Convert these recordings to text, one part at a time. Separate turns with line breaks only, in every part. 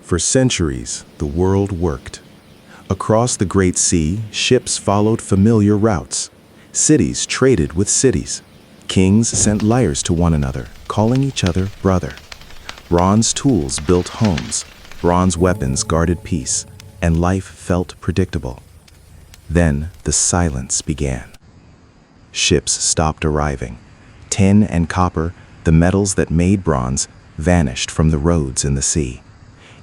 For centuries, the world worked. Across the Great Sea, ships followed familiar routes. Cities traded with cities. Kings sent lyres to one another, calling each other brother. Bronze tools built homes. Bronze weapons guarded peace, and life felt predictable. Then the silence began. Ships stopped arriving. Tin and copper, the metals that made bronze, vanished from the roads in the sea.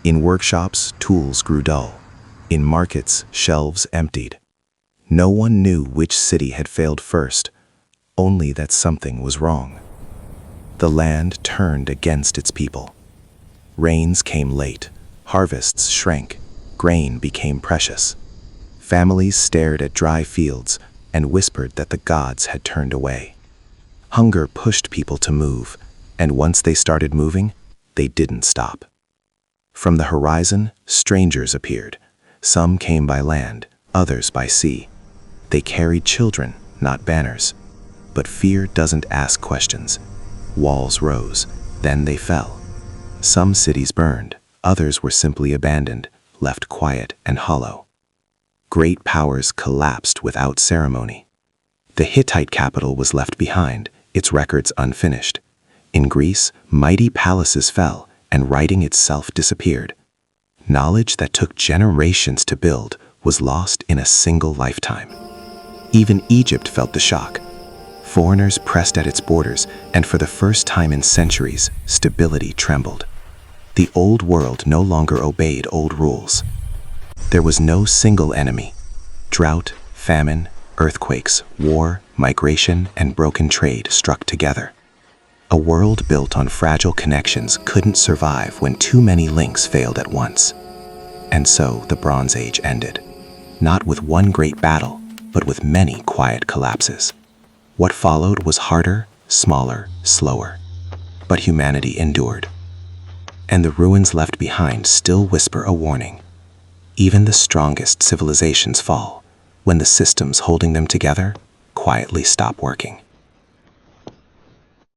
In workshops, tools grew dull. In markets, shelves emptied. No one knew which city had failed first, only that something was wrong. The land turned against its people. Rains came late, harvests shrank, grain became precious. Families stared at dry fields and whispered that the gods had turned away. Hunger pushed people to move, and once they started moving, they didn't stop. From the horizon, strangers appeared. Some came by land, others by sea. They carried children, not banners. But fear doesn't ask questions. Walls rose, then they fell. Some cities burned, others were simply abandoned, left quiet and hollow. Great powers collapsed without ceremony. The Hittite capital was left behind, its records unfinished. In Greece, mighty palaces fell, and writing itself disappeared. Knowledge that took generations to build was lost in a single lifetime. Even Egypt felt the shock. Foreigners pressed at its borders, and for the first time in centuries, stability trembled. The old world no longer obeyed old rules. There was no single enemy. Drought, famine, earthquakes, war, migration, and broken trade struck together. A world built on fragile connections couldn't survive when too many links failed at once. And so the Bronze Age ended. Not with one great battle, but with many quiet collapses. What followed was harder, smaller, slower. But humanity endured. And the ruins left behind still whisper a warning. Even the strongest civilizations fall when the systems holding them together quietly stop working.